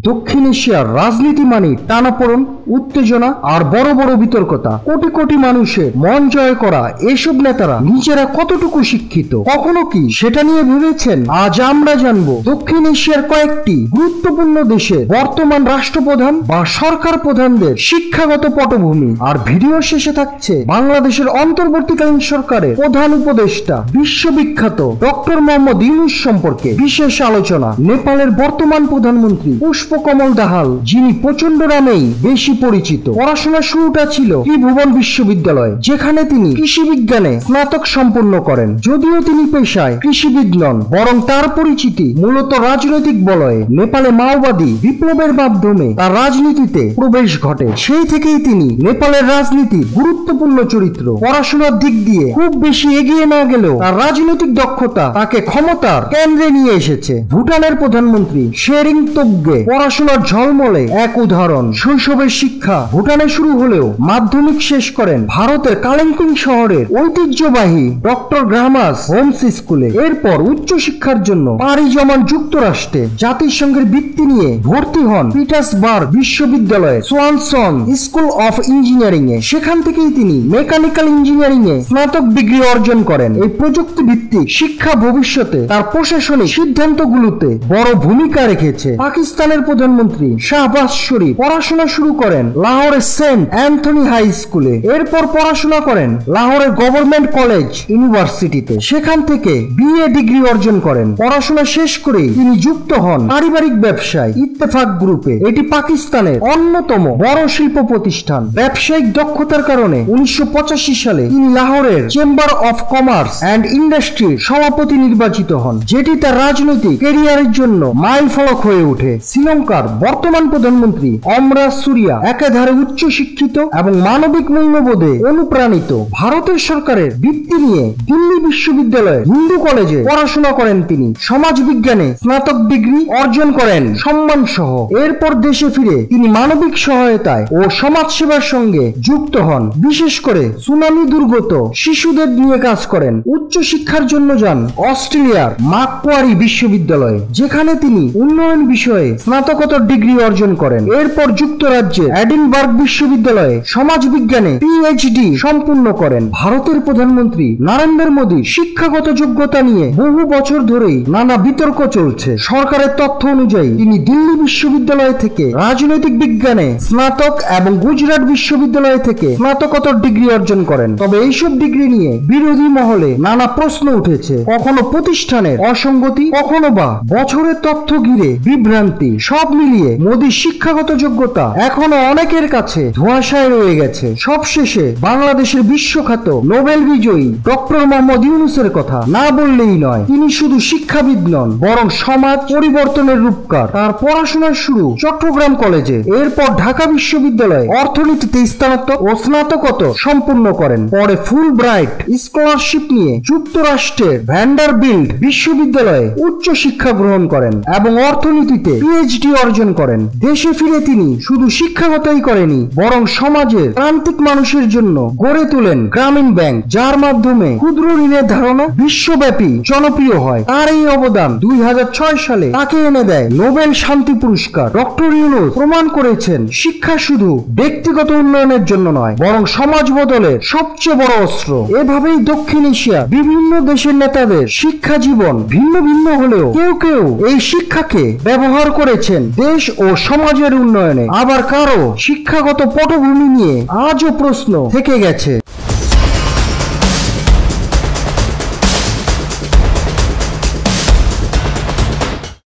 দক্ষিণ এশিয়ার রাজনীতি মানে টানাপোড়েন, উত্তেজনা আর বড় বড় বিতর্কতা। কোটি কোটি মানুষের মন জয় করা এসব নেতারা নিজেরা কতটুকু শিক্ষিত, কখনো কি সেটা নিয়ে ভেবেছেন? আজ আমরা জানবো দক্ষিণ এশিয়ার কয়েকটি গুরুত্বপূর্ণ দেশের বর্তমান রাষ্ট্রপ্রধান বা সরকার প্রধানদের শিক্ষাগত পটভূমি। আর ভিডিও শেষে থাকছে বাংলাদেশের অন্তর্বর্তীকালীন সরকারের প্রধান উপদেষ্টা বিশ্ববিখ্যাত ডক্টর মোহাম্মদ ইউনূস সম্পর্কে বিশেষ আলোচনা। নেপালের বর্তমান প্রধানমন্ত্রী পুষ্পকমল দাহাল, যিনি প্রচন্ড নামেই বেশি পরিচিত। পড়াশোনার শুরুটা ছিল ত্রিভুবন বিশ্ববিদ্যালয়, যেখানে তিনি কৃষি বিজ্ঞানে স্নাতক সম্পন্ন করেন। যদিও তিনি পেশায় কৃষিবিদ নন, বরং তার পরিচিতি মূলত রাজনৈতিক বলয়ে। নেপালে মাওবাদী বিপ্লবের মাধ্যমে তার রাজনীতিতে প্রবেশ ঘটে। সেই থেকেই তিনি নেপালের রাজনীতির গুরুত্বপূর্ণ চরিত্র। পড়াশোনার দিক দিয়ে খুব বেশি এগিয়ে না গেলেও তার রাজনৈতিক দক্ষতা তাকে ক্ষমতার কেন্দ্রে নিয়ে এসেছে। ভুটানের প্রধানমন্ত্রী শেরিং তোবগে পড়াশোনার ঝলমলে এক উদাহরণ। শৈশবের শিক্ষা ভুটানে শুরু হলেও মাধ্যমিক শেষ করেন ভারতের কালিম্পং শহরের ঐতিহ্যবাহী ডক্টর গ্রামাস হোমস স্কুলে। এরপর উচ্চশিক্ষার জন্য পাড়ি জমান যুক্তরাষ্ট্রে। জাতিসংঘের বৃত্তি নিয়ে ভর্তি হন পিটার্সবার্গ বিশ্ববিদ্যালয়ে সোয়ানসন স্কুল অফ ইঞ্জিনিয়ারিং এ। সেখান থেকেই তিনি মেকানিক্যাল ইঞ্জিনিয়ারিং এ স্নাতক ডিগ্রি অর্জন করেন। এই প্রযুক্তি ভিত্তিক শিক্ষা ভবিষ্যতে তার প্রশাসনিক সিদ্ধান্তগুলোতে বড় ভূমিকা রেখেছে। পাকিস্তানের প্রধানমন্ত্রী শাহবাজ শরীফ পড়াশোনা শুরু করেন লাহোরের সেন্ট অ্যান্থনি হাই স্কুলে। এরপর পড়াশোনা করেন লাহোরের গভর্নমেন্ট কলেজ ইউনিভার্সিটিতে। সেখান থেকে বিএ ডিগ্রি অর্জন করেন। পড়াশোনা শেষ করে তিনি যুক্ত হন পারিবারিক ব্যবসায় ইত্তেফাক গ্রুপে। এটি পাকিস্তানের অন্যতম বড় শিল্প প্রতিষ্ঠান। ব্যবসায়িক দক্ষতার কারণে 1985 সালে তিনি লাহোরের চেম্বার অফ কমার্স অ্যান্ড ইন্ডাস্ট্রির সভাপতি নির্বাচিত হন, যেটি তার রাজনৈতিক ক্যারিয়ারের জন্য মাইল ফলক হয়ে ওঠে। শ্রীলঙ্কার বর্তমান প্রধানমন্ত্রী অমরাজ সুরিয়া একাধারে উচ্চ শিক্ষিত এবং মানবিক মূল্যবোধে অনুপ্রাণিত। ভারতের সরকারের বৃত্তি নিয়ে দিল্লি বিশ্ববিদ্যালয়ে হিন্দু কলেজে পড়াশোনা করেন তিনি। সমাজ বিজ্ঞানে স্নাতক ডিগ্রি অর্জন করেন সম্মান সহ। এরপর দেশে ফিরে তিনি মানবিক সহায়তায় ও সমাজ সেবার সঙ্গে যুক্ত হন। বিশেষ করে সুনামি দুর্গত শিশুদের নিয়ে কাজ করেন। উচ্চ শিক্ষার জন্য যান অস্ট্রেলিয়ার মাকোয়ারি বিশ্ববিদ্যালয়ে, যেখানে তিনি উন্নয়ন বিষয়ে স্নাতকোত্তর ডিগ্রি অর্জন করেন। এরপর যুক্তরাজ্যের এডিনবার্গ বিশ্ববিদ্যালয়ে সমাজ বিজ্ঞানে পিএইচডি সম্পূর্ণ করেন। ভারতের প্রধানমন্ত্রী নরেন্দ্র মোদী শিক্ষাগত যোগ্যতা নিয়ে বহু বছর ধরেই নানা বিতর্ক চলছে। সরকারের তথ্য অনুযায়ী তিনি দিল্লি বিশ্ববিদ্যালয় থেকে রাজনৈতিক বিজ্ঞানে স্নাতক এবং গুজরাট বিশ্ববিদ্যালয় থেকে স্নাতকোত্তর ডিগ্রি অর্জন করেন। তবে এইসব ডিগ্রি নিয়ে বিরোধী মহলে নানা প্রশ্ন উঠেছে। কখনো প্রতিষ্ঠানের অসঙ্গতি, কখনো বা বছরের তথ্য ঘিরে বিভ্রান্তি। সব মিলিয়ে মোদীর শিক্ষাগত যোগ্যতা এখনো অনেকের কাছে ধোঁয়াশায় রয়ে গেছে। সবশেষে বাংলাদেশের বিশ্বখ্যাত নোবেল বিজয়ী ডক্টর মোহাম্মদ ইউনূসের কথা না বললেই নয়। তিনি শুধু শিক্ষাবিদ নন, বরং সমাজ পরিবর্তনের রূপকার। তার পড়াশোনার শুরু চট্টগ্রাম কলেজে, এরপর ঢাকা বিশ্ববিদ্যালয়ে অর্থনীতিতে স্নাতক ও স্নাতকোত্তর সম্পূর্ণ করেন। পরে ফুল ব্রাইট স্কলারশিপ নিয়ে যুক্তরাষ্ট্রের ভ্যান্ডারবিল্ট বিশ্ববিদ্যালয়ে উচ্চ শিক্ষা গ্রহণ করেন এবং অর্থনীতিতে পিএইচডি অর্জন করেন। দেশে ফিরে তিনি শুধু শিক্ষাগতই করেনি, বরং সমাজের প্রান্তিক মানুষের জন্য গড়ে তোলেন গ্রামীণ ব্যাংক, যার মাধ্যমে ক্ষুদ্র ঋণের ধারণা বিশ্বব্যাপী জনপ্রিয় হয়। তার এই অবদান 2006 সালে তাকে এনে দেয় নোবেল শান্তি পুরস্কার। ডক্টর ইউনূস প্রমাণ করেছেন শিক্ষা শুধু ব্যক্তিগত উন্নয়নের জন্য নয়, বরং সমাজ বদলের সবচেয়ে বড় অস্ত্র। এভাবেই দক্ষিণ এশিয়া বিভিন্ন দেশের নেতাদের শিক্ষা জীবন ভিন্ন ভিন্ন হলেও কেউ কেউ এই শিক্ষাকে ব্যবহার করেছেন দেশ ও সমাজের উন্নয়নে। আবার কারো শিক্ষাগত পটভূমি নিয়ে আজও প্রশ্ন থেকে গেছে।